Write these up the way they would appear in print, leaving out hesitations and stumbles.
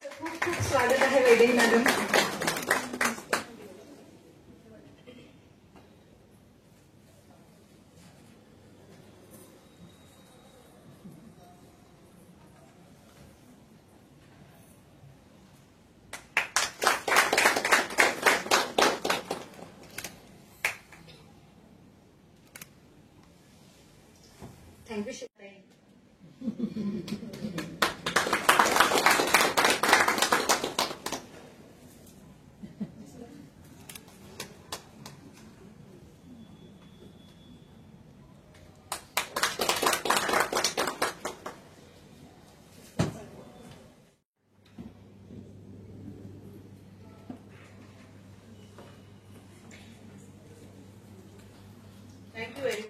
खूप खूप स्वागत आहे wedding madam. Thank you Shivtai. Thank you very much.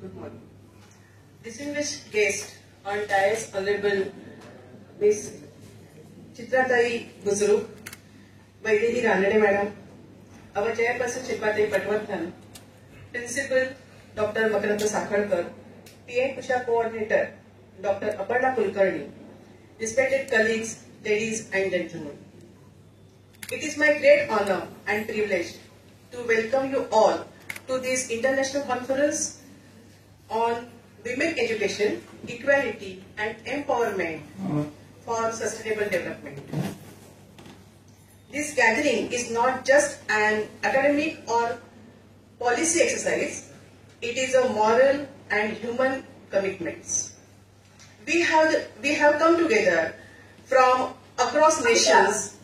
Good morning. Distinguished guest on dais, Honorable Miss Chitratai Buzruk, Vaidehi Ranade Madam, our Chairperson Shilpatai Patwardhan, Principal Dr. Makaranta Sakharkar, PM Kusha Coordinator Dr. Aparna Kulkarni, respected colleagues, ladies and gentlemen. It is my great honor and privilege to welcome you all to this international conference on women education, equality and empowerment for sustainable development. This gathering is not just an academic or policy exercise, it is a moral and human commitment. We have come together from across nations,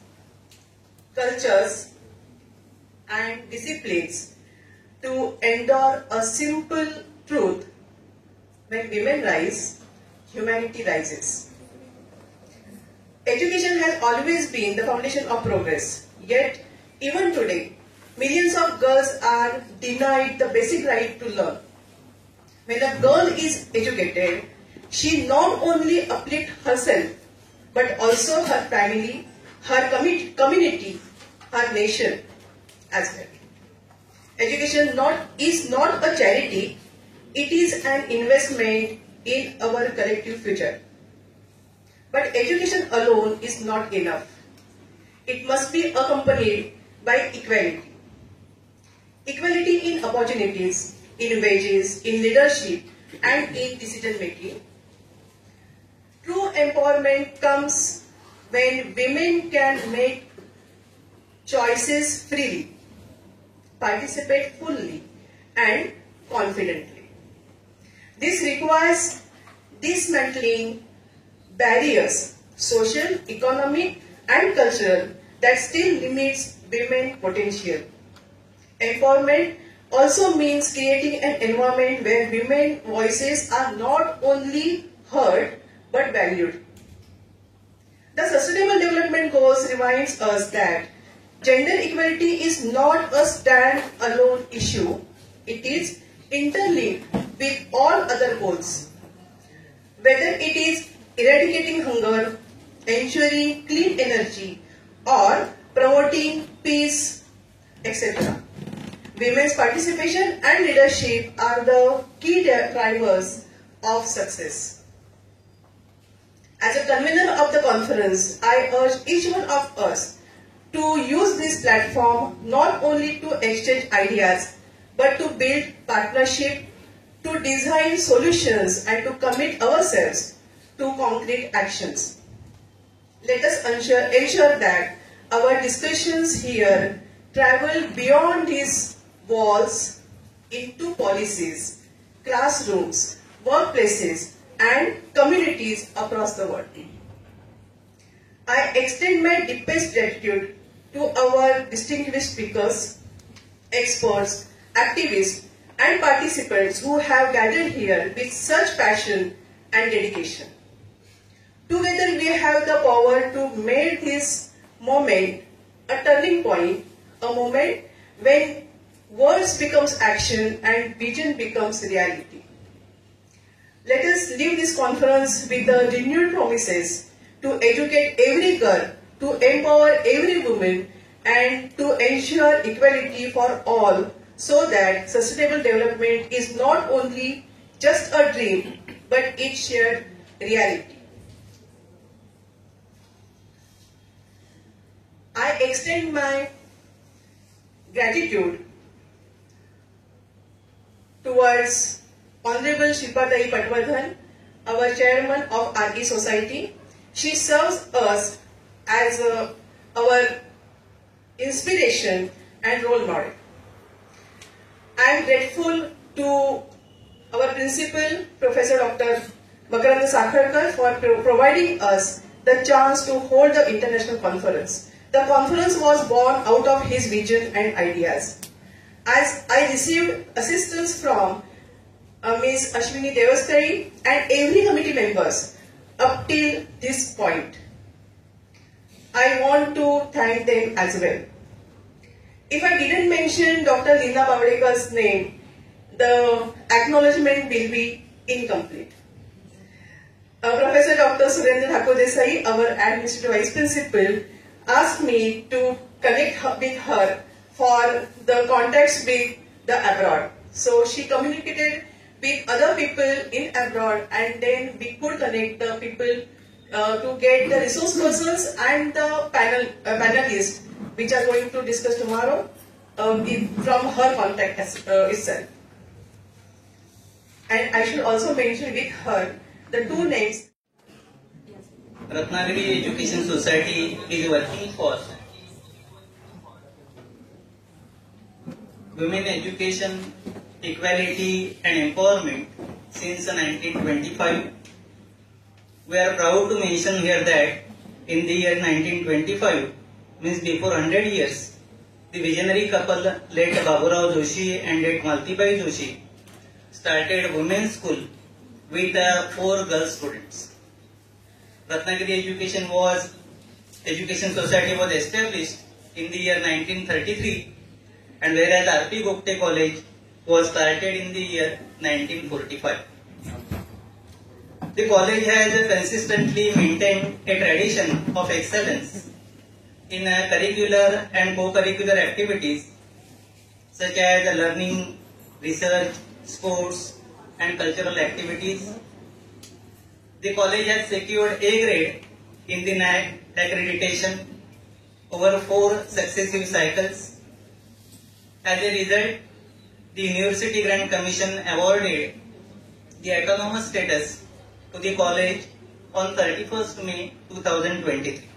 cultures and disciplines to endure a simple truth: when women rise, humanity rises. Education has always been the foundation of progress, yet even today, millions of girls are denied the basic right to learn. When a girl is educated, she not only uplifts herself, but also her family, her community, her nation as well. Education is not a charity, it is an investment in our collective future. But education alone is not enough. It must be accompanied by equality. Equality in opportunities, in wages, in leadership, and in decision making. True empowerment comes when women can make choices freely, participate fully and confidently. This requires dismantling barriers, social, economic and cultural, that still limits women's potential. Empowerment also means creating an environment where women's voices are not only heard but valued. The Sustainable Development Goals reminds us that gender equality is not a stand-alone issue. It is interlinked with all other goals. Whether it is eradicating hunger, ensuring clean energy, or promoting peace, etc. Women's participation and leadership are the key drivers of success. As a convener of the conference, I urge each one of us to use this platform not only to exchange ideas, but to build partnership, to design solutions and to commit ourselves to concrete actions. Let us ensure that our discussions here travel beyond these walls into policies, classrooms, workplaces, and communities across the world. I extend my deepest gratitude to our distinguished speakers, experts, activists, and participants who have gathered here with such passion and dedication. Together we have the power to make this moment a turning point, a moment when words becomes action and vision becomes reality. Let us leave this conference with the renewed promises to educate every girl, to empower every woman, and to ensure equality for all, so that sustainable development is not only just a dream, but its shared reality. I extend my gratitude towards Honorable Shilpadai Patwardhan, our chairman of RE Society. She serves us as our inspiration and role model. I am grateful to our principal, Professor Dr. Makarand Sakharkar, for providing us the chance to hold the international conference. The conference was born out of his vision and ideas. As I received assistance from Ms. Ashwini Devastari and every committee members up till this point, I want to thank them as well. If I didn't mention Dr. Leena Bavdekar's name, the acknowledgement will be incomplete. Professor Dr. Surendra Thakur Desai, our Administrative Vice Principal, asked me to connect with her for the contacts with the abroad. So she communicated with other people in abroad, and then we could connect the people to get the resource persons and the panelists which are going to discuss tomorrow from her contact itself. And I should also mention with her the two names. Ratnagiri Education Society is working for women education, equality and empowerment since 1925. We are proud to mention here that in the year 1925, means before 100 years, the visionary couple led Baburao Joshi and led Maltibai Joshi started women's school with 4 girl students. Ratnagiri Education Society was established in the year 1933, and whereas R.P. Gopte College was started in the year 1945. The college has consistently maintained a tradition of excellence in curricular and co-curricular activities such as learning, research, sports and cultural activities. The college has secured A grade in the NAAC accreditation over 4 successive cycles. As a result, the University Grant Commission awarded the autonomous status to the college on 31st May 2023.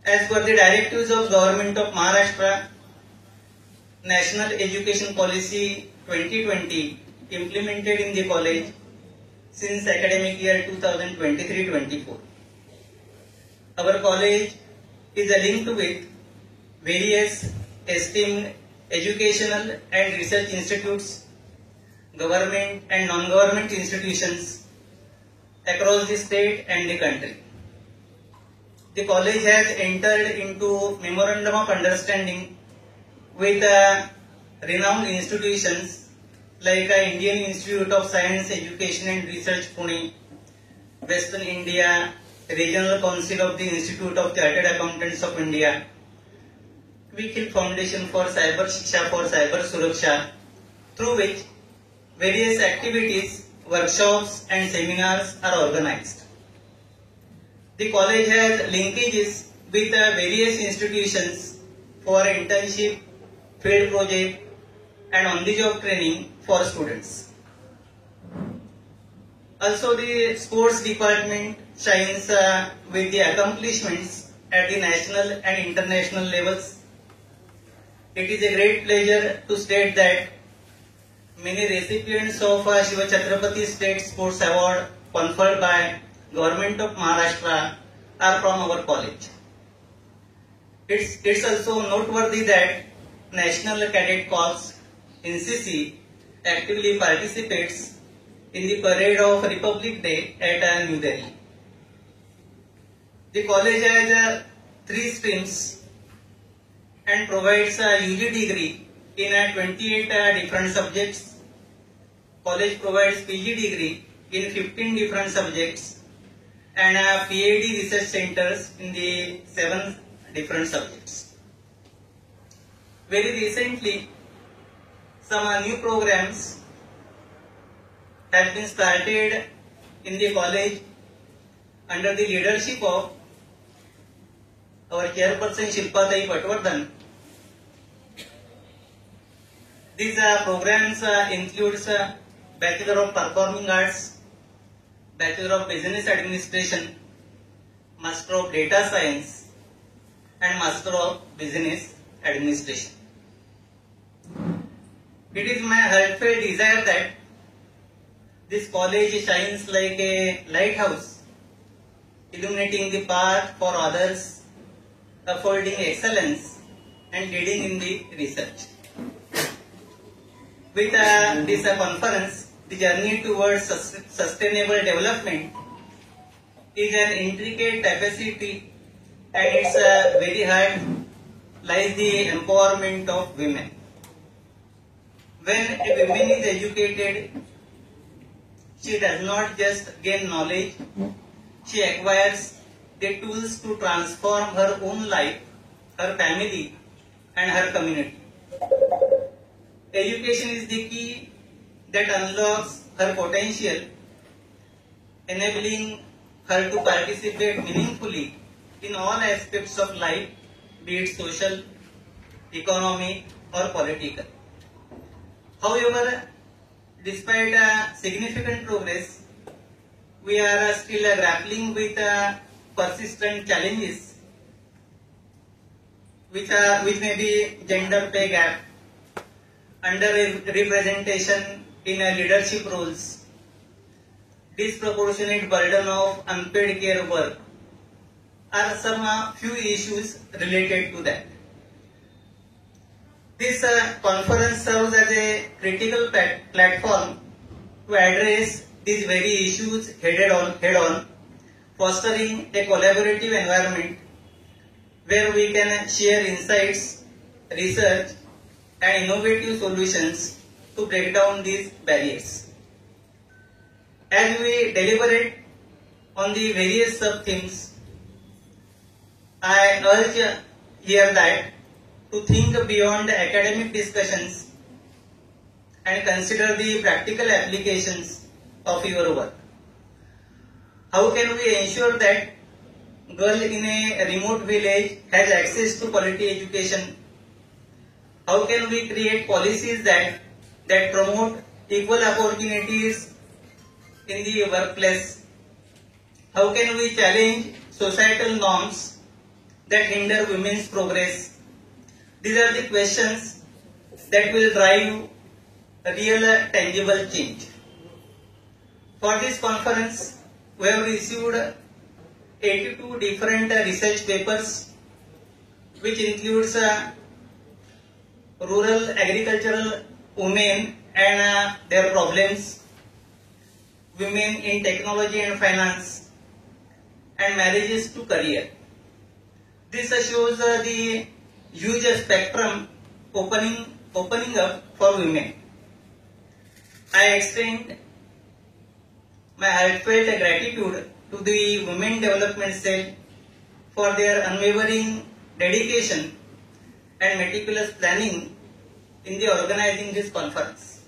As per the directives of Government of Maharashtra, National Education Policy 2020 implemented in the college since academic year 2023-24. Our college is linked with various esteemed educational and research institutes, government and non-government institutions across the state and the country. The college has entered into Memorandum of Understanding with renowned institutions like Indian Institute of Science, Education and Research, Pune, Western India, Regional Council of the Institute of Chartered Accountants of India, Quick Heal Foundation for Cyber Shiksha for Cyber Suraksha, through which various activities, workshops and seminars are organized. The college has linkages with various institutions for internship, field project and on-the-job training for students. Also, the sports department shines with the accomplishments at the national and international levels. It is a great pleasure to state that many recipients of Shiva Chhatrapati State Sports Award conferred by Government of Maharashtra are from our college. It's also noteworthy that National Cadet Corps NCC actively participates in the parade of Republic Day at New Delhi. The college has 3 streams and provides a UG degree in 28 different subjects. College provides PG degree in 15 different subjects and PhD research centers in the 7 different subjects. Very recently, some new programs have been started in the college under the leadership of our chairperson Shilpatai Patwardhan. These programs includes Bachelor of Performing Arts, Bachelor of Business Administration, Master of Data Science, and Master of Business Administration. It is my heartfelt desire that this college shines like a lighthouse, illuminating the path for others, affording excellence, and leading in the research. With this conference, the journey towards sustainable development is an intricate tapestry, and its very heart lies the empowerment of women. When a woman is educated, she does not just gain knowledge, she acquires the tools to transform her own life, her family, and her community. Education is the key that unlocks her potential, enabling her to participate meaningfully in all aspects of life, be it social, economic, or political. However, despite significant progress, we are still grappling with persistent challenges, which may be gender pay gap, underrepresentation in leadership roles, disproportionate burden of unpaid care work, are some few issues related to that. This conference serves as a critical platform to address these very issues head on, fostering a collaborative environment where we can share insights, research, and innovative solutions to break down these barriers. As we deliberate on the various sub-themes, I urge here that to think beyond academic discussions and consider the practical applications of your work. How can we ensure that girl in a remote village has access to quality education? How can we create policies that promote equal opportunities in the workplace? How can we challenge societal norms that hinder women's progress? These are the questions that will drive a real tangible change. For this conference, we have received 82 different research papers, which includes rural agricultural women and their problems, women in technology and finance, and marriages to career. This shows the huge spectrum opening up for women. I extend my heartfelt gratitude to the Women Development Cell for their unwavering dedication and meticulous planning in the organizing this conference.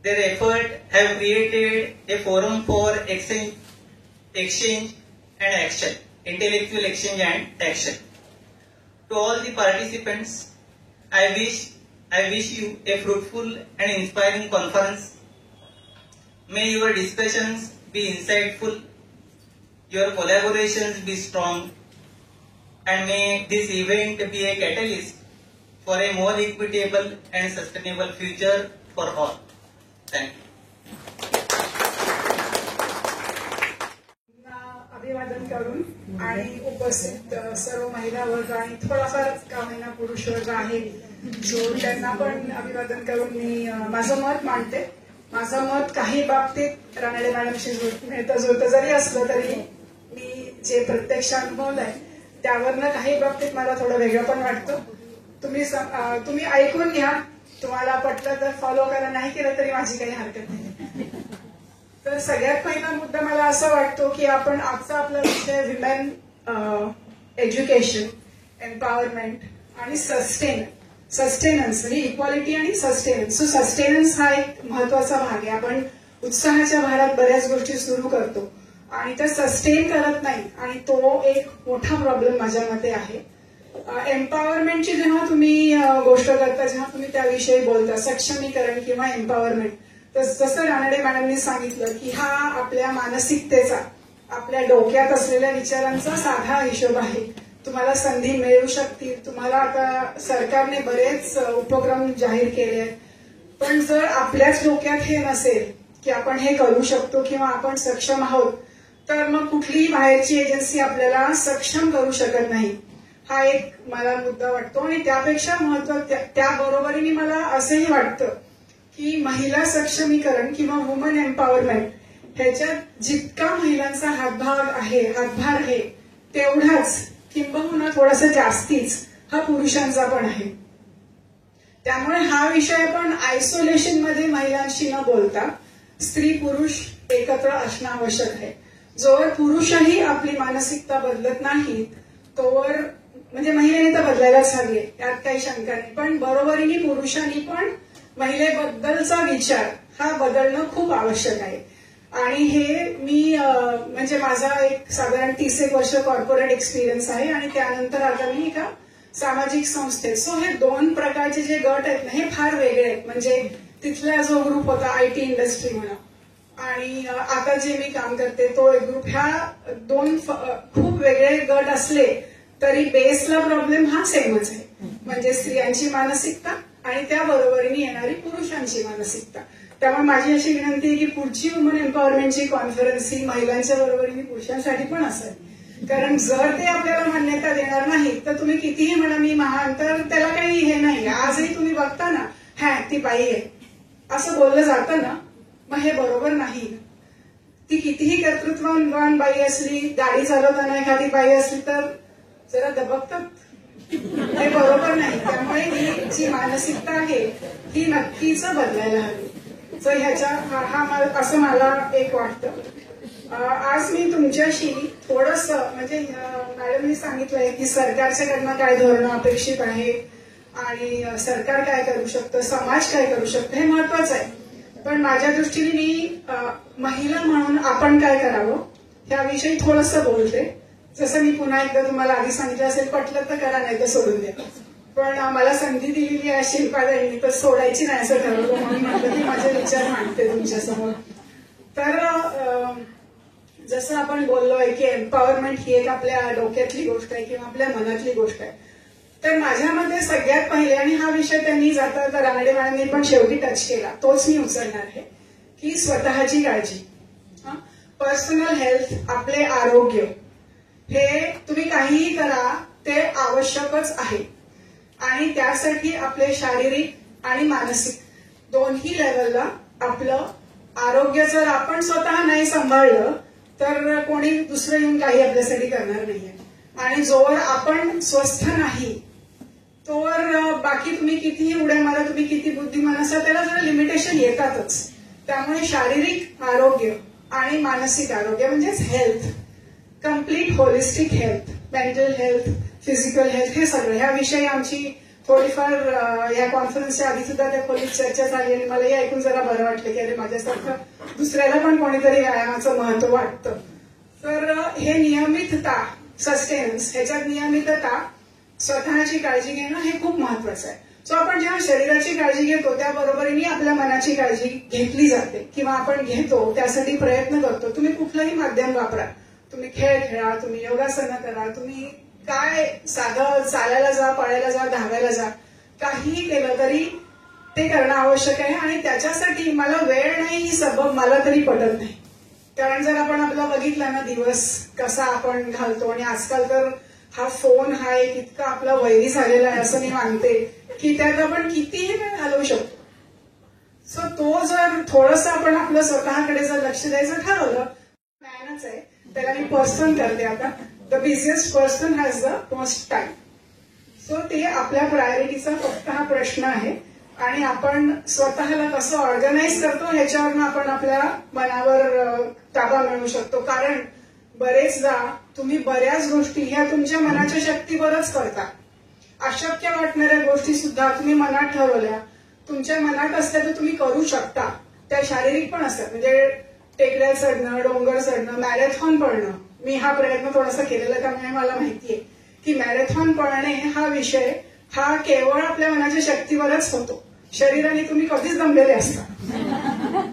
Their efforts have created a forum for exchange and action, intellectual exchange and action. To all the participants, I wish you a fruitful and inspiring conference. May your discussions be insightful, your collaborations be strong, and may this event be a catalyst for a more equitable and sustainable future for all. Thank you. अभिवादन करून आणि उपस्थित सर्व महिला वर्ग आणि थोडाफार का महिला पुरुष वर्ग आहे जो त्यांना पण अभिवादन करून मी माझं मत मांडते. माझं मत काही बाबतीत रानडे मॅडमशी जुळतं जरी असलं तरी मी जे प्रत्यक्ष अनुभवलंय त्यावरनं काही बाबतीत मला थोडं वेगळं पण वाटतं. तुम्ही ऐकून घ्या, तुम्हाला पटलं तर फॉलो करा, नाही केलं तरी माझी काही हरकत नाही. तर सगळ्यात पहिला मुद्दा मला असं वाटतो की आपण आजचा आपला विषय विमेन एज्युकेशन, एम्पॉवरमेंट आणि सस्टेनन्स म्हणजे इक्वालिटी आणि सस्टेनन्स. सो सस्टेनन्स हा एक महत्वाचा भाग आहे. आपण उत्साहाच्या भारात बऱ्याच गोष्टी सुरू करतो आणि ते सस्टेन करत नाही, आणि तो एक मोठा प्रॉब्लेम माझ्या मते आहे. एम्पॉवरमेंटची जेव्हा तुम्ही गोष्ट करता, जेव्हा तुम्ही त्याविषयी बोलता, सक्षमीकरण किंवा एम्पॉवरमेंट, तर जसं रानडे मॅडमनी सांगितलं की हा आपल्या मानसिकतेचा, आपल्या डोक्यात असलेल्या विचारांचा साधा हिशोब आहे. तुम्हाला संधी मिळू शकतील, तुम्हाला आता सरकारने बरेच उपक्रम जाहीर केले आहेत, पण जर आपल्याच डोक्यात हे नसेल की आपण हे करू शकतो किंवा आपण सक्षम आहोत, तर मग कुठलीही बाहेरची एजन्सी आपल्याला सक्षम करू शकत नाही. हा एक मला मुद्दा वाटतो. आणि त्यापेक्षा त्याबरोबरीने मला असंही वाटतं की महिला सक्षमीकरण किंवा वुमन एम्पॉवरमेंट ह्याच्यात जितका महिलांचा हातभार आहे तेवढाच किंबहुना थोडासा जास्तीच हा पुरुषांचा पण आहे. त्यामुळे हा विषय आपण आयसोलेशन मध्ये महिलांशी न बोलता स्त्री पुरुष एकत्र असणं आवश्यक आहे. जोवर पुरुषही आपली मानसिकता बदलत नाही तोवर, म्हणजे महिलेने तर बदलायलाच हवी आहे, यात काही शंका नाही, पण बरोबरीने पुरुषांनी पण महिलेबद्दलचा विचार हा बदलणं खूप आवश्यक आहे. आणि हे मी म्हणजे माझा एक साधारण 30 वर्ष कॉर्पोरेट एक्सपिरियन्स आहे, आणि त्यानंतर आता मी एका सामाजिक संस्थेत. सो हे दोन प्रकारचे जे गट आहेत ना, हे फार वेगळे आहेत. म्हणजे तिथला जो ग्रुप होता आयटी इंडस्ट्री म्हणा, आणि आता जे मी काम करते तो एक ग्रुप, ह्या दोन खूप वेगळे गट असले तरी बेसला प्रॉब्लेम हा सेमच आहे. म्हणजे स्त्रियांची मानसिकता आणि त्या बरोबरीने येणारी पुरुषांची मानसिकता. त्यामुळे माझी अशी विनंती आहे की पुढची वुमन एम्पॉवरमेंटची कॉन्फरन्स ही महिलांच्या बरोबरीने पुरुषांसाठी पण असेल. कारण जर ते आपल्याला मान्यता देणार नाही तर तुम्ही कितीही म्हणा मी महान, तर त्याला काही हे नाही. आजही तुम्ही बघता ना, ती बाई आहे असं बोललं जातं ना, मग हे बरोबर नाही. ती कितीही कर्तृत्ववान बाई असली, गाडी चालवताना एखादी बाई असली तर जरा दबकतात, हे बरोबर नाही. त्यामुळे ही जी मानसिकता आहे ही नक्कीच बदलायला हवी. तर असं मला एक वाटतं. आज मी तुमच्याशी थोडस, म्हणजे मॅडमनी सांगितलंय की सरकारच्याकडनं काय धोरणं अपेक्षित आहे आणि सरकार काय करू शकतं, समाज काय करू शकतं, हे महत्वाचं आहे. पण माझ्या दृष्टीने मी महिला म्हणून आपण काय करावं याविषयी थोडंसं बोलते. जसं मी पुन्हा एकदा तुम्हाला आधी सांगितलं असेल, पटलं तर करा, नाही तर सोडून द्या. पण मला संधी दिलेली आहे शिल्पाताईंनी, तर सोडायची नाही असं ठरवलं, म्हणून म्हटलं की माझे विचार मांडते तुमच्यासमोर. तर जसं आपण बोललोय की एम्पॉवरमेंट ही एक आपल्या डोक्यातली गोष्ट आहे किंवा आपल्या मनातली गोष्ट आहे, तर माझ्या मते सगळ्यात पहिले, आणि हा विषय त्यांनी जाता तर रानडे मॅडमनी पण शेवटी टच केला, तोच मी उचलणार आहे, की स्वतःची काळजी, पर्सनल हेल्थ, आपले आरोग्य, हे तुम्ही काहीही करा ते आवश्यकच आहे. आणि त्यासाठी आपले शारीरिक आणि मानसिक दोन्ही लेवलला आपलं आरोग्य जर आपण स्वतः नाही सांभाळलं तर कोणी दुसरं येऊन काही आपल्यासाठी करणार नाहीये. आणि जोवर आपण स्वस्थ नाही तोवर बाकी तुम्ही कितीही उड्या मारा, तुम्ही किती बुद्धिमान असा, त्याला जरा लिमिटेशन येतातच. त्यामुळे शारीरिक आरोग्य आणि मानसिक आरोग्य म्हणजेच health, complete holistic health, mental health, physical health, हे सगळं ह्याविषयी आमची थोडीफार या कॉन्फरन्सच्या आधी सुद्धा त्या खोलीत चर्चा झाली, आणि मला हे ऐकून जरा बरं वाटलं की अरे माझ्यासारखं दुसऱ्याला पण कोणीतरी व्यायामाचं महत्व वाटतं. तर हे नियमितता, सस्टेनन्स, ह्याच्यात नियमितता, स्वतःची काळजी घेणं हे खूप महत्वाचं आहे. सो आपण जेव्हा शरीराची काळजी घेतो त्याबरोबरीने आपल्या मनाची काळजी घेतली जाते किंवा आपण घेतो, त्यासाठी प्रयत्न करतो. तुम्ही कुठलंही माध्यम वापरा, तुम्ही खेळ खेळा, तुम्ही योगासनं करा, तुम्ही काय साधं चालायला जा, पळायला जा, धावायला जा, काहीही केलं तरी ते करणं आवश्यक आहे. आणि त्याच्यासाठी मला वेळ नाही ही सबब मला तरी पटत नाही. कारण जर आपण आपला बघितला ना दिवस कसा आपण घालतो, आणि आजकाल तर हा फोन हा एक इतका आपला वैरी झालेला आहे असं मी मानते की त्यात आपण कितीही वेळ घालवू शकतो. सो तो जर थोडंसं आपण आपलं स्वतःकडे जर लक्ष द्यायचं ठरवलं, मॅनच आहे त्याला मी पर्सन करते आता, the busiest person has the most time. So ते आपल्या प्रायोरिटीचा फक्त हा प्रश्न आहे, आणि आपण स्वतःला कसं ऑर्गनाईज करतो ह्याच्यावरनं आपण आपल्या मनावर ताबा मिळवू शकतो. कारण बरेचदा तुम्ही बऱ्याच गोष्टी ह्या तुमच्या मनाच्या शक्तीवरच करता. अशक्य वाटणाऱ्या गोष्टी सुद्धा तुम्ही मनात ठरवल्या, तुमच्या मनात असल्या तर तुम्ही करू शकता. त्या शारीरिक पण असतात, म्हणजे टेकड्या चढणं, डोंगर चढणं, मॅरेथॉन पळणं. मी हा प्रयत्न थोडासा केलेला त्यामुळे मला माहितीये की मॅरेथॉन पळणे हा विषय हा केवळ आपल्या मनाच्या शक्तीवरच होतो. शरीराने तुम्ही कधीच दमलेले असता,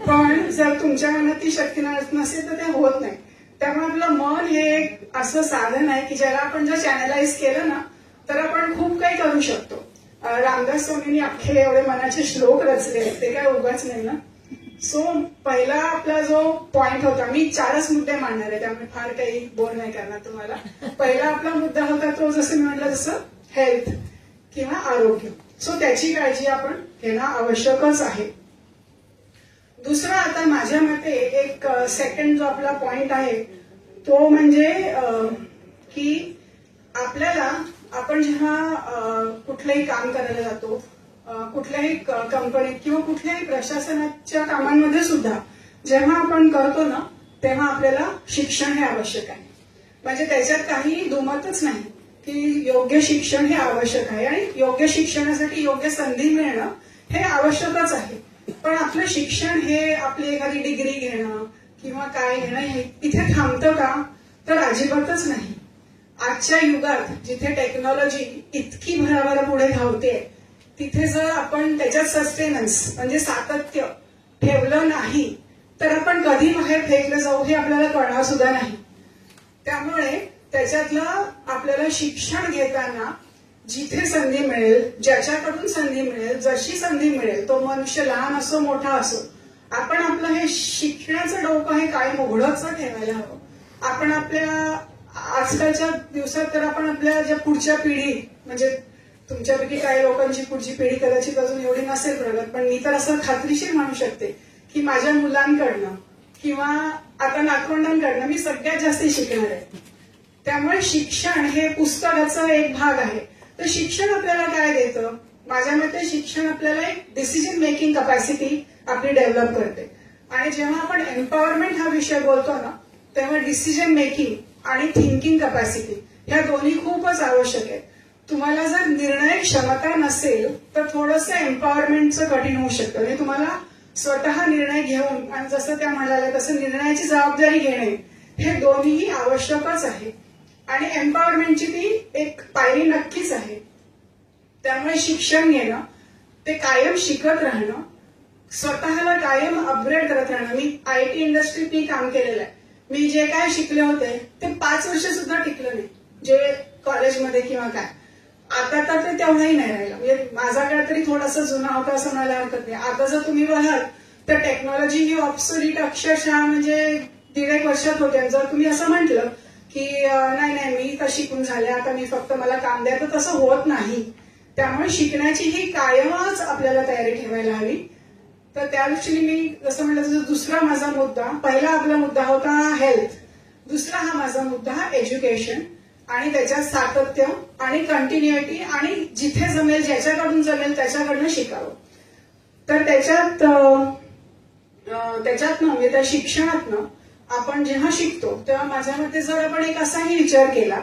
पण जर तुमच्या मनात ती शक्ती नसेल तर ते होत नाही. त्यामुळे आपलं मन हे एक असं साधन आहे की ज्याला आपण जर चॅनलाइज केलं ना तर आपण खूप काही करू शकतो. रामदास स्वामींनी अख्खे एवढे मनाचे श्लोक रचले, ते काय उगाच नाही ना. सो पहिला आपला जो पॉइंट होता, मी 4च मुद्दे मांडणार आहे त्यामुळे फार काही बोर नाही करणार तुम्हाला. पहिला आपला मुद्दा होता तो जसं मी म्हटलं तसं हेल्थ किंवा आरोग्य. सो त्याची काळजी आपण घेणं आवश्यकच आहे. दुसरा आता माझ्या मते एक सेकंड जो आपला पॉइंट आहे तो म्हणजे की आपल्याला आपण जेव्हा कुठलंही काम करायला जातो, कुठल्याही कंपनीत किंवा कुठल्याही प्रशासनाच्या कामांमध्ये सुद्धा जेव्हा आपण करतो ना तेव्हा आपल्याला शिक्षण हे आवश्यक आहे. म्हणजे त्याच्यात काही दुमतच नाही की योग्य शिक्षण हे आवश्यक आहे आणि योग्य शिक्षणासाठी योग्य संधी मिळणं हे आवश्यकच आहे. पण आपलं शिक्षण हे आपली एखादी डिग्री घेणं किंवा काय घेणं हे इथे थांबतं का? तर अजिबातच नाही. आजच्या युगात जिथे टेक्नॉलॉजी इतकी भराभरा पुढे धावते तिथे जर आपण त्याच्यात सस्टेनन्स म्हणजे सातत्य ठेवलं नाही तर आपण कधी बाहेर फेकलं जाऊ हे आपल्याला कळणार सुद्धा नाही. त्यामुळे त्याच्यातलं आपल्याला शिक्षण घेताना जिथे संधी मिळेल, ज्याच्याकडून संधी मिळेल, जशी संधी मिळेल, तो मनुष्य लहान असो मोठा असो, आपण आपलं हे शिक्षणाचं डोकं हे कायम उघडच ठेवायला हवं. आपण आपल्या आजकालच्या दिवसात तर आपण आपल्या ज्या पुढच्या पिढी म्हणजे तुमच्यापैकी काही लोकांची पुढची पिढी कदाचित अजून एवढी नसेल प्रगत, पण मी तर असं खात्रीशीर म्हणू शकते की माझ्या मुलांकडनं किंवा आता नातवंडांकडनं मी सगळ्यात जास्त शिकणार आहे. त्यामुळे शिक्षण हे पुस्तकाचा एक भाग आहे. तर शिक्षण आपल्याला काय देतं? माझ्या मते शिक्षण आपल्याला एक डिसिजन मेकिंग कपॅसिटी आपली डेव्हलप करते. आणि जेव्हा आपण एम्पॉवरमेंट हा विषय बोलतो ना तेव्हा डिसिजन मेकिंग आणि थिंकिंग कपॅसिटी ह्या दोन्ही खूपच आवश्यक आहेत. तुम्हाला जर निर्णय क्षमता नसेल तर थोडंसं एम्पॉवरमेंटचं कठीण होऊ शकतं. म्हणजे तुम्हाला स्वतः निर्णय घेऊन आणि जसं त्या म्हणाल्या तसं निर्णयाची जबाबदारी घेणे हे दोन्ही आवश्यकच आहे. आणि एम्पॉवरमेंटची ती एक पायरी नक्कीच आहे. त्यामुळे शिक्षण घेणं, ते कायम शिकत राहणं, स्वतःला कायम अपग्रेड करत राहणं. मी आयटी इंडस्ट्रीत मी काम केलेलं आहे. मी जे काय शिकले होते ते 5 वर्ष सुद्धा टिकलं नाही, जे कॉलेजमध्ये किंवा काय. आता तर ते तेवढाही नाही राहिलं. म्हणजे माझा काळ तरी थोडासा जुना होता असं मला हरकत नाही. आता जर तुम्ही बघाल तर टेक्नॉलॉजी ही ऑब्सोलीट अक्षरशः म्हणजे 1.5 वर्षात होते. जर तुम्ही असं म्हटलं की नाही मी तर शिकून झाले, आता मी फक्त मला काम द्या, तर तसं होत नाही. त्यामुळे शिकण्याची ही कायमच आपल्याला तयारी ठेवायला हवी. तर त्या दृष्टीने मी जसं म्हटलं तसं दुसरा माझा मुद्दा, पहिला आपला मुद्दा होता हेल्थ, दुसरा हा माझा मुद्दा हा एज्युकेशन आणि त्याच्यात सातत्य आणि कंटिन्युइटी आणि जिथे जमेल ज्याच्याकडून जमेल त्याच्याकडनं शिकावं. तर त्याच्यातनं म्हणजे त्या शिक्षणातनं आपण जेव्हा शिकतो तेव्हा माझ्या मते जर आपण एक असाही विचार केला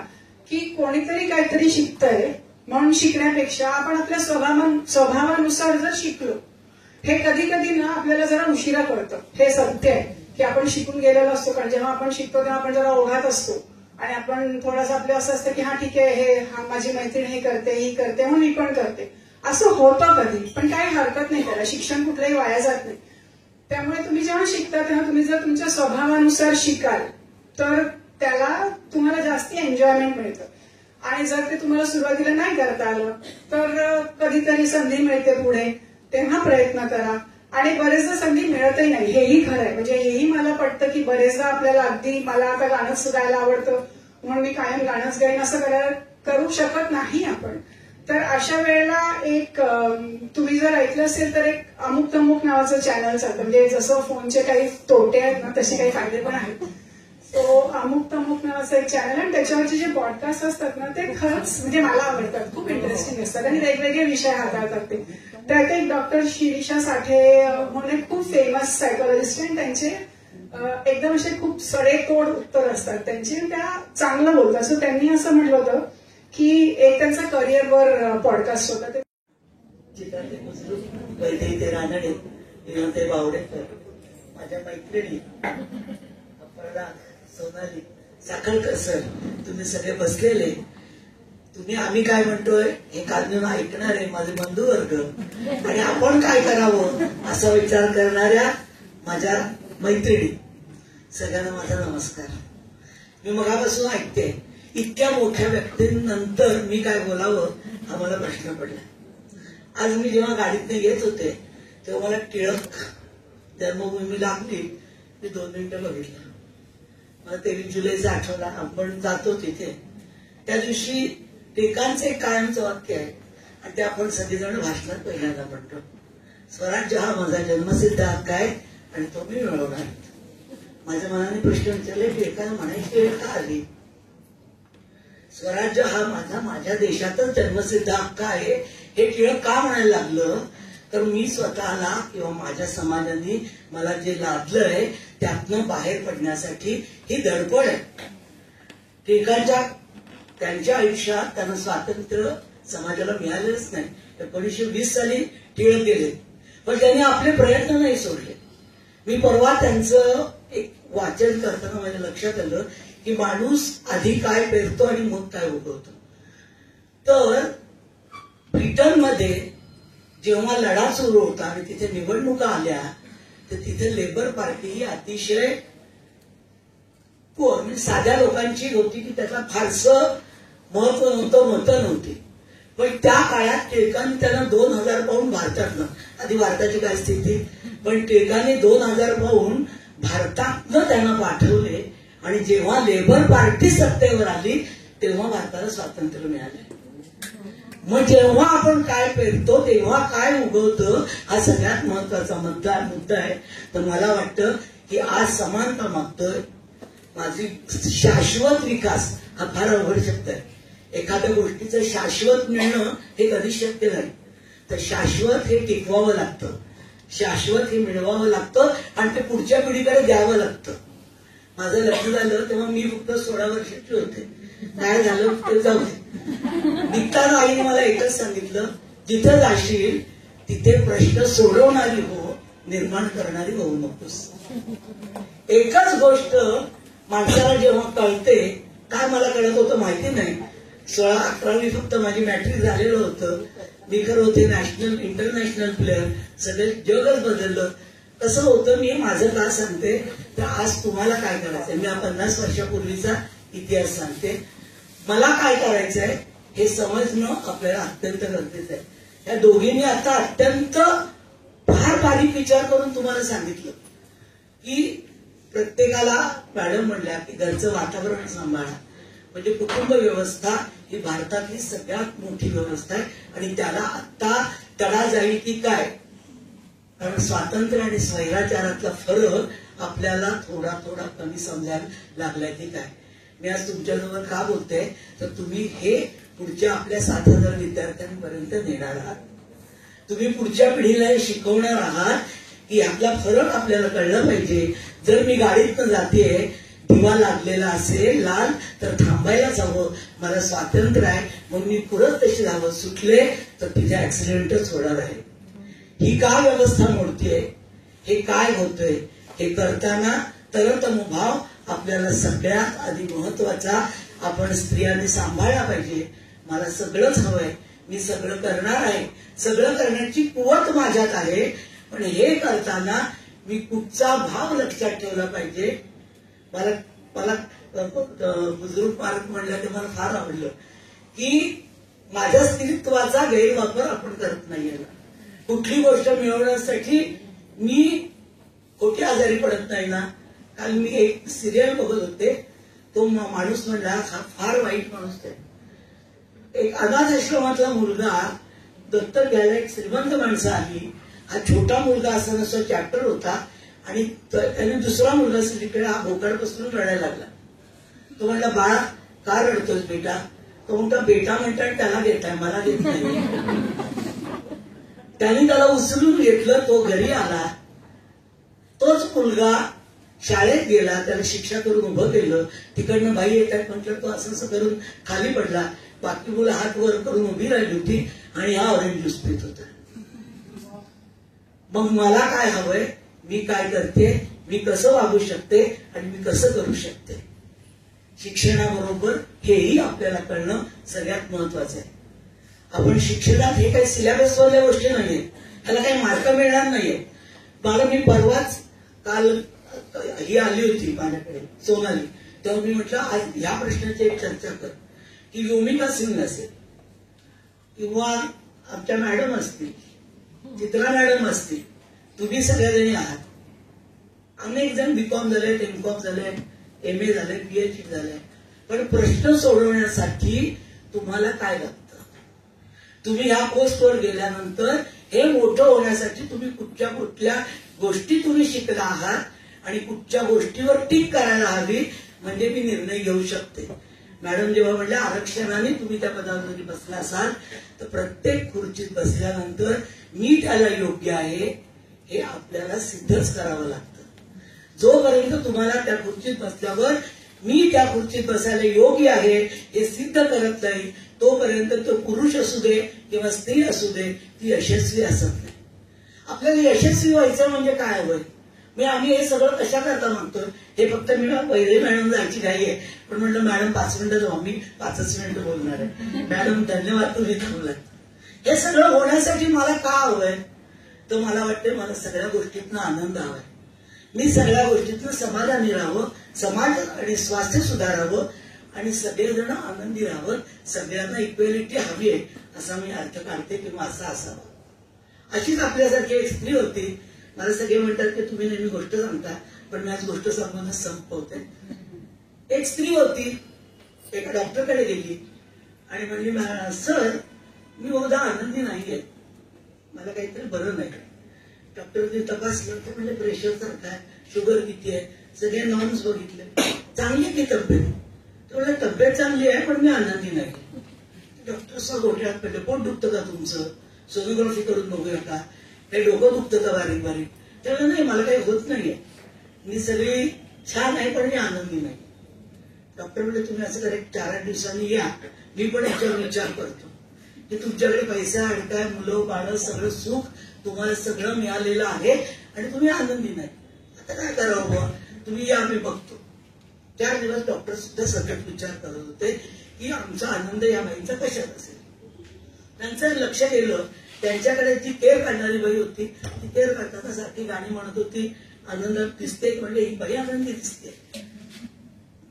की कोणीतरी काहीतरी शिकतंय म्हणून शिकण्यापेक्षा आपण आपल्या स्वभावानुसार जर शिकलो, हे कधी कधी ना आपल्याला जरा उशिरा कळतं. हे सत्य आहे की आपण शिकून गेलेलो असतो, कारण जेव्हा आपण शिकतो तेव्हा आपण जरा ओघात असतो आणि आपण थोडंसं आपलं असं असतं की हा ठीक आहे, हे माझी मैत्रीण हे करते ही करते म्हणून मी पण करते, असं होतं कधी. पण काही हरकत नाही त्याला, शिक्षण कुठलंही वाया जात नाही. त्यामुळे तुम्ही जेव्हा शिकता तेव्हा तुम्ही जर तुमच्या स्वभावानुसार शिकाल तर त्याला तुम्हाला जास्ती एन्जॉयमेंट मिळतं. आणि जर ते तुम्हाला सुरुवातीला नाही करता आलं तर कधीतरी संधी मिळते पुढे, तेव्हा प्रयत्न करा. आणि बरेचदा संधी मिळतही नाही, हेही खरं आहे. म्हणजे हेही मला पटतं की बरेचदा आपल्याला अगदी मला आता गाणंच गायला आवडतं म्हणून मी कायम गाणंच गाईन असं करू शकत नाही आपण. तर अशा वेळेला एक तुम्ही जर ऐकलं असेल तर एक अमुक तमुक नावाचं चॅनल चालतं. म्हणजे जसं फोनचे काही तोटे आहेत ना तसे काही फायदे पण आहेत. तो अमुक तमुक नावाचं एक चॅनल आणि त्याच्यावरचे जे पॉडकास्ट असतात ना ते खरंच म्हणजे मला आवडतात, खूप इंटरेस्टिंग असतात आणि वेगवेगळे विषय हाताळतात ते. त्यात एक डॉक्टर शिरीषा साठे म्हणून एक खूप फेमस सायकोलॉजिस्ट आणि त्यांचे एकदम असे खूप सडेतोड उत्तर असतात त्यांचे, त्या चांगलं बोलतात. सो त्यांनी असं म्हटलं होतं की एक त्यांचा करिअरवर पॉडकास्ट होता. ते रानडे ते बावडेकर माझ्या मैत्रिणी अपर्णा, सोनाली, साखळकर सर, तुम्ही सगळे बसलेले, तुम्ही आम्ही काय म्हणतोय हे काढून ऐकणारे माझे बंधुवर्ग आणि आपण काय करावं असा विचार करणाऱ्या माझ्या मैत्रिणी, सगळ्यांना माझा नमस्कार. मी मगापासून ऐकते, इतक्या मोठ्या व्यक्तींनंतर मी काय बोलावं हा मला प्रश्न पडला. आज मी जेव्हा गाडीतनं येत होते तेव्हा मला टिळक जन्मभूमी लागली, मी 2 मिनिटं बघितलं. मला 23 जुलैचा आठवला. आपण जातो तिथे, त्या दिवशी टिळकांचं एक कायमचं वाक्य आहे आणि ते आपण सगळेजण भाषणात पहिल्यांदा म्हणतो, स्वराज्य हा माझा जन्मसिद्ध हक्क आहे आणि तो मी मिळवणार. माझ्या मनाने प्रश्न विचारले, टिळकांना म्हणायची वेळ का आली? स्वराज्य हा माझ्या देशातच जन्मसिद्ध हक्क आहे हे टिळक का म्हणायला लागलं? तर मी स्वतःला किंवा माझ्या समाजाने मला जे लादलंय त्यातनं बाहेर पडण्यासाठी ही धडपड आहे. टिळकांच्या त्यांच्या आयुष्यात त्यांना स्वातंत्र्य समाजाला मिळालेच नाही. 1920 साली टिळक गेले, पण त्यांनी आपले प्रयत्न नाही सोडले. मी परवा त्यांचं एक वाचन करताना माझ्या लक्षात आलं की माणूस आधी काय पेरतो आणि मग काय उगवतो. तर ब्रिटनमध्ये जेव्हा लढा सुरू होता आणि तिथे निवडणुका आल्या तर तिथे लेबर पार्टी ही अतिशय साध्या लोकांची होती की त्याला फारसं महत्व नव्हतं, मतं नव्हती. पण त्या काळात टिळकांनी त्यांना 2000 पाऊंड भारतातनं, आधी भारताची काय स्थिती, पण टिळकांनी 2000 पाऊंड भारतातनं त्यांना पाठवले आणि जेव्हा लेबर पार्टी सत्तेवर आली तेव्हा भारताला स्वातंत्र्य मिळाले. मग जेव्हा आपण काय पेरतो तेव्हा काय उगवतं हा सगळ्यात महत्वाचा मुद्दा आहे. तर मला वाटतं की आज समानता मागतोय, माझी शाश्वत विकास हा फार अवघड शब्द आहे. एखाद्या गोष्टीचं शाश्वत मिळणं हे कधी शक्य नाही. तर शाश्वत हे टिकवावं लागतं, शाश्वत हे मिळवावं लागतं आणि ते पुढच्या पिढीकडे द्यावं लागतं. माझं लग्न झालं तेव्हा मी फक्त 16 वर्षाची होते. काय झालं ते जाऊ दे. निघताना आईने मला एकच सांगितलं, जिथं जाशील तिथे प्रश्न सोडवणारी हो, निर्माण करणारी होऊ नकोस. एकच गोष्ट माणसाला जेव्हा कळते, काय मला कळत होतं माहिती नाही. 16-11वी फक्त माझी मॅट्रिक झालेलं होतं. मी खरं होते नॅशनल इंटरनॅशनल प्लेअर, सगळं जगच बदललं. कसं होतं मी माझं का सांगते तर आज तुम्हाला काय करायचंय, मी 50 वर्षापूर्वीचा इतिहास सांगते. मला काय करायचंय हे समजणं आपल्याला अत्यंत गरजेचं आहे. या दोघींनी आता अत्यंत फार बारीक विचार करून तुम्हाला सांगितलं की प्रत्येकाला, मॅडम म्हणल्या की घरचं वातावरण सांभाळा. म्हणजे कुटुंब व्यवस्था ही भारतातली सगळ्यात मोठी व्यवस्था आहे आणि त्याला आत्ता तडा जाईल की काय, कारण स्वातंत्र्य आणि स्वैराचारातला फरक आपल्याला थोडा थोडा कमी समजायला लागलाय की काय. मी आज तुमच्याजवळ का बोलते तर तुम्ही हे पुढच्या आपल्या 7000 विद्यार्थ्यांपर्यंत नेणार आहात. तुम्ही पुढच्या पिढीला हे शिकवणार आहात की यातला फरक आपल्याला कळला पाहिजे. जर मी गाडीतनं जातेय, दिवा लागलेला असेल लाल तर थांबायलाच हवं, मला स्वातंत्र्य आहे मग मी पुढे तशी जावं, सुटले तर तिथे ऍक्सिडेंटच होणार आहे. ही का व्यवस्था मोडतीये, हे काय होतंय, हे करताना तरतमभाव आपल्याला सगळ्यात आधी महत्वाचा आपण स्त्रियांनी सांभाळला पाहिजे. मला सगळंच हवंय, मी सगळं करणार आहे, सगळं करण्याची कुवत माझ्यात आहे, पण हे करताना मी कुठचा भाव लक्षात ठेवला पाहिजे. मला बुजुर्ग पार्क म्हणलं ते मला फार आवडलं की माझ्या स्त्रीत्वाचा गैरवापर आपण करत नाहीये. कुठली गोष्ट मिळवण्यासाठी मी खोटी आजारी पडत नाही ना. काल मी एक सिरियल बघत होते, तो माणूस म्हणला हा फार वाईट माणूस आहे. एक अनाथ आश्रमातला मुलगा दत्तक घ्यायला एक श्रीमंत माणसं आली. हा छोटा मुलगा असताना तो चॅप्टर होता आणि त्याने दुसरा मुलगा तिकडे हा भोकाड पसरून रडायला लागला. तो म्हणला बाळा का रडतोस बेटा. तो म्हणतो बेटा म्हणतात त्याला घेताय मला घेत नाही. त्याने त्याला उचलून घेतलं, तो घरी आला. तोच मुलगा शाळेत गेला, त्याला शिक्षा करून उभं केलं. तिकडनं बाई येतात म्हटलं, तो असं असं करून खाली पडला. बाकी मुलं हात वर करून उभी राहिली होती आणि हा ऑरेंज ज्यूस पित होता. मग मला काय हवंय मी काय करते, मी कसं वागू शकते आणि मी कसं करू शकते. शिक्षणाबरोबर हेही आपल्याला कळणं सगळ्यात महत्वाचं आहे. आपण शिक्षणात हे काही सिलेबसवाल्या गोष्टी नाहीये, त्याला काही मार्क मिळणार नाहीये. मला मी परवाच काल ही आली होती माझ्याकडे सोनाली, तेव्हा मी म्हटलं आज ह्या प्रश्नाची एक चर्चा कर की योमिका सिंग असेल किंवा आमच्या मॅडम असतील, चित्रा मॅडम असतील, तुम्ही सगळ्याजणी आहात. अनेक जण बीकॉम झाले, एमकॉम झाले, MA झाले, PhD झाले, पण प्रश्न सोडवण्यासाठी तुम्हाला काय लागतं? तुम्ही ह्या पोस्टवर गेल्यानंतर हे मोठं होण्यासाठी तुम्ही कुठल्या गोष्टी तुम्ही शिकला आहात आणि कुठच्या गोष्टीवर टीक करायला हवी, म्हणजे मी निर्णय घेऊ शकते. मॅडम जेव्हा म्हणल्या आरक्षणाने तुम्ही त्या पदावर जरी बसला असाल तर प्रत्येक खुर्चीत बसल्यानंतर मी त्याला योग्य आहे हे आपल्याला सिद्धच करावं लागतं. जोपर्यंत तुम्हाला त्या खुर्चीत बसल्यावर मी त्या खुर्चीत बसायला योग्य आहे हे सिद्ध करत नाही, तोपर्यंत तो पुरुष असू दे किंवा स्त्री असू दे ती यशस्वी असत नाही. आपल्याला यशस्वी व्हायचं म्हणजे काय हवंय? मी आम्ही हे सगळं कशा करता मागतोय? हे फक्त मी पहिले मॅडम जायची घाई आहे, पण म्हटलं मॅडम 5 मिनिटं जाऊ, मी 5च मिनिटं बोलणार आहे. मॅडम धन्यवाद, तुम्ही थांबलात. हे सगळं होण्यासाठी मला का हवंय? तर मला वाटतं मला सगळ्या गोष्टीतनं आनंद हवाय. मी सगळ्या गोष्टीतनं समाधानी राहावं, समाज आणि स्वास्थ्य सुधारावं आणि सगळेजण आनंदी राहावं, सगळ्यांना इक्वेलिटी हवी आहे असा मी अर्थ काढते किंवा असा असावा. अशीच आपल्यासारखी एक स्त्री होती. मला सगळे म्हणतात की तुम्ही नेहमी गोष्ट सांगता, पण मी आज गोष्ट सांगूनच संपवते. एक स्त्री होती, एका डॉक्टरकडे गेली आणि म्हणली सर मी उद्या आनंदी नाहीये, मला काहीतरी बरं नाही. डॉक्टरने तपासलं तर म्हणजे प्रेशर सारखं आहे, शुगर किती आहे, सगळे नॉर्म्स बघितले, चांगली की तब्येत. तर तब्येत चांगली आहे पण मी आनंदी नाही. डॉक्टर गोठ्यात पडले, पोट दुखतं का तुमचं, सोनोग्राफी करून बघूया का, काही डोकं दुखतं का बारीक बारीक? त्यामुळे नाही, मला काही होत नाहीये, मी सगळी छान आहे पण मी आनंदी नाही. डॉक्टर म्हणजे तुम्ही असं करा 4-8 दिवसांनी या, मी पण याच्यावर विचार करतो की तुमच्याकडे पैसा आणि काय मुलं बाळं सगळं सुख तुम्हाला सगळं मिळालेलं आहे आणि तुम्ही आनंदी नाही. आता काय करावं? तुम्ही या, मी बघतो. 4 दिवस डॉक्टर सुद्धा सगळ्यात विचार करत होते की आमचा आनंद या बाईंचा कशात असेल. त्यांचं लक्ष गेलं, त्यांच्याकडे जी केअर काढणारी बाई होती, ती केअर काढताना सारखी गाणी म्हणत होती, आनंदात दिसते. म्हणले ही बाई आनंदी दिसते.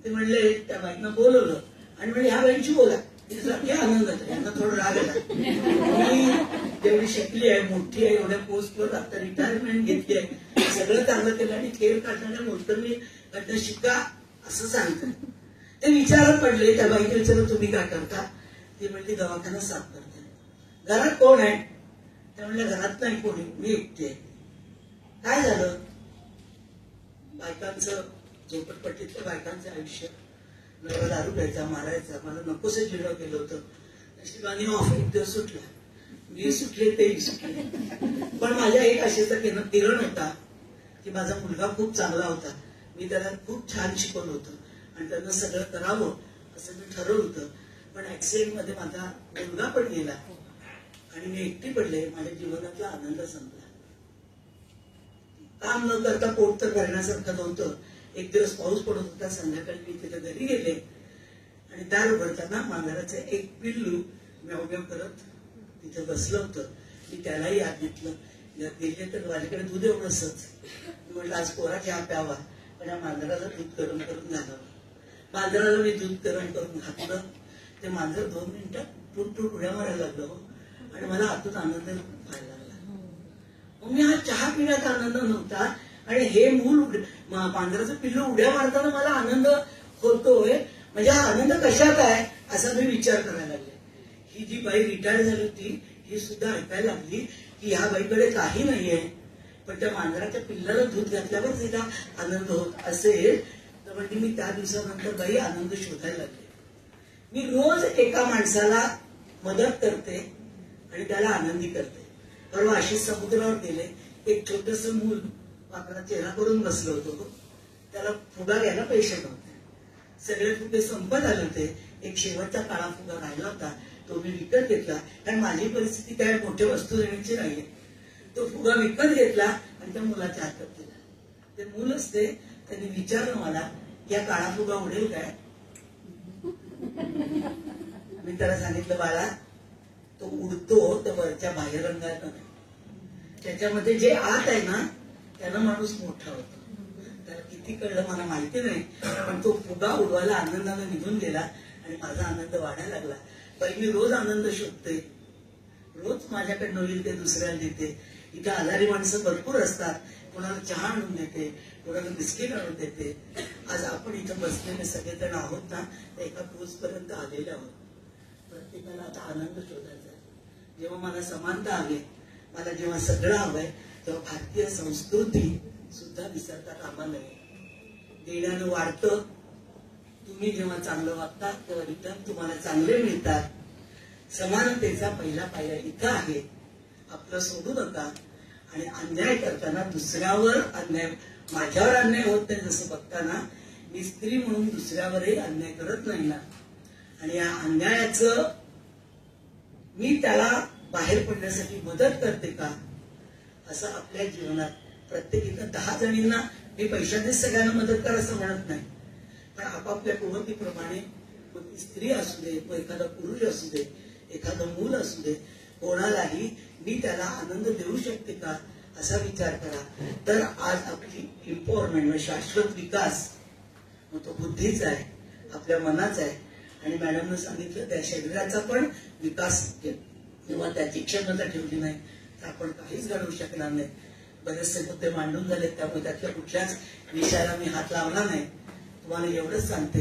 ते म्हणले त्या बाईंना बोलवलं आणि म्हणजे ह्या बाईंची बोला, सारखी आनंदात आहे, यांना थोडं राग आला. मी जेवढी शिकली आहे, मोठी आहे, एवढ्या पोस्टवर आता रिटायरमेंट घेतली आहे, सगळं चांगलं केलं आणि केअर काढणाऱ्या मोलकरणी शिका असं सांगतात. ते विचारात पडले, त्या बाईने विचारलं तुम्ही काय करता? ती म्हणली दवाखाना साफ करते. घरात कोण आहे? त्या म्हणल्या घरात नाही कोणी, मी एकटी आहे. काय झालं? बायकांचं, झोपडपट्टीतल्या बायकांचं आयुष्य, नवरा दारू प्यायचा, मारायचा, मला नकोसं जिरं केलं होतं. नशिबाने ऑफ एक दिवस सुटला, मी सुटले तेही सुटले. पण माझ्या एक आशेचा किरण होता की माझा मुलगा खूप चांगला होता, मी त्याला खूप छान शिकवलं होतं आणि त्यानं सगळं करावं असं मी ठरवलं होतं. पण ऍक्सिडेंटमध्ये माझा मुलगा पण गेला आणि मी एकटी पडले. माझ्या जीवनातला आनंद संपला. काम न करता पोट तर भरण्यासारखं नव्हतं. एक दिवस पाऊस पडत होता, संध्याकाळी मी तिथे घरी गेले आणि दार उघडताना मांजराचं एक पिल्लू म्याव म्याव करत तिथे बसलं होतं. मी त्यालाही आत घेतलं. गेले तर माझ्याकडे दूध एवढंच. म्हटलं आज पोरा चहा प्यावा, पण या मांजराला दूध गरम करून घालावं. मांजराला मी दूध गरम करून घातलं. ते मांजर 2 मिनिटात टूट उड्या मारायला लागलं आणि मला आतून आनंद व्हायला लागला. मग मी हा चहा पिण्याचा आनंद नव्हता आणि हे मूल मांजराचं पिल्लू उड्या मारताना मला आनंद होतोय, म्हणजे हा आनंद कशात आहे असा मी विचार करायला लागले. ही जी बाई रिटायर झाली होती ही सुद्धा ऐकायला लागली की ह्या बाईकडे काही नाहीये, पण त्या मांजराच्या पिल्लाला दूध घातल्यावर तिला आनंद होत असेल तर म्हणजे मी त्या दिवसानंतर बाई आनंद शोधायला लागले. मी रोज एका माणसाला मदत करते आणि त्याला आनंदी करते. परवा अशीच समुद्रावर गेले, एक छोटस मूल आपला चेहरा करून बसलं होतं. त्याला फुगा घ्यायला पैसे नव्हते, सगळे फुगे संपत आले होते. एक शेवटचा काळा फुगा राहिला होता, तो मी विकत घेतला. कारण माझी परिस्थिती काय मोठ्या वस्तू देण्याची नाहीये. तो फुगा विकत घेतला आणि त्या मुलाच्या हातात दिला. ते मूल असते, त्यांनी विचारलं मला या काळाफुगा उडेल काय? मी त्याला सांगितलं बाळा तो उडतो तर वरच्या बाहेर रंगायला नाही, त्याच्यामध्ये जे आत आहे ना त्यानं माणूस मोठा होतो. त्याला किती कळलं मला माहिती नाही, पण तो फुगा उडवायला आनंदाने निघून गेला आणि माझा आनंद वाढायला लागला. पण मी रोज आनंद शोधते, रोज माझ्याकडनं होईल ते दुसऱ्याला देते. इथं आजारी माणसं भरपूर असतात, कोणाला चहा आणून देते, कोणाला बिस्किट आणून देते. आज आपण इथं बसलेले सगळेजण आहोत ना, एका क्रूज पर्यंत आलेले आहोत. प्रत्येकाला आता आनंद शोधायचा आहे. जेव्हा मला समानता हवी, मला जेव्हा सगळं हवंय, तेव्हा भारतीय संस्कृती सुद्धा विसरता कामा नये. देण्यानं वाढतं. तुम्ही जेव्हा चांगलं वागता तेव्हा रिटर्न तुम्हाला चांगले मिळतात. समानतेचा पहिला पायऱ्या इथं आहे. आपलं सोडू नका. आणि अन्याय करताना दुसऱ्यावर अन्याय, माझ्यावर अन्याय होत नाही जसं बघताना, मी स्त्री म्हणून दुसऱ्यावरही अन्याय करत नाही ना. आणि या अन्यायाचं मी त्याला बाहेर पडण्यासाठी मदत करते का, असं आपल्या जीवनात प्रत्येकीनं 10 जणींना मी पैशानेच सगळ्यांना मदत करा असं म्हणत नाही, पण आपापल्या कुवतीप्रमाणे मग स्त्री असू दे, मग एखादा पुरुष असू दे, एखादं मूल असू दे, कोणालाही मी त्याला आनंद देऊ शकते का असा विचार करा. तर आज आपली एम्पॉवरमेंट म्हणजे शाश्वत विकास मग तो बुद्धीचा आहे, आपल्या मनाचा आहे. आणि मॅडमनं सांगितलं त्या शरीराचा पण विकास किंवा त्याची क्षमता ठेवली नाही तर आपण काहीच घडवू शकणार नाही. बरेचसे मुद्दे मांडून झाले, त्यामुळे त्यातल्या कुठल्याच विषयाला मी हात लावला नाही. तुम्हाला एवढंच सांगते,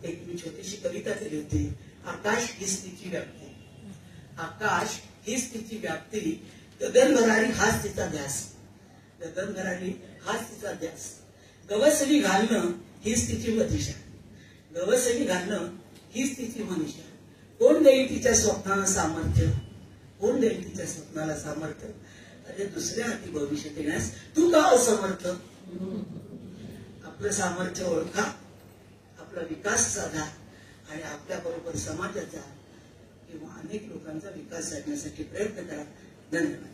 एक मी छोटीशी कविता केली होती. आकाश हीच तिची व्याप्ती, आकाश हीच तिची व्याप्ती, गगनभरारी हाच तिचा ध्यास, गगनभरारी हाच तिचा ध्यास, गवसणी घालणं हीच तिची मनीषा, गवसणी घालणं हीच तिची मनीषा. कोण देईल तिच्या स्वप्नाला सामर्थ्य, कोण देईल तिच्या स्वप्नाला सामर्थ्य. अरे दुसऱ्या हाती भविष्य देण्यास तू का असमर्थ. आपलं सामर्थ्य ओळखा, आपला विकास साधा आणि आपल्या बरोबर समाजाचा किंवा अनेक लोकांचा विकास साधण्यासाठी प्रयत्न करा. धन्यवाद.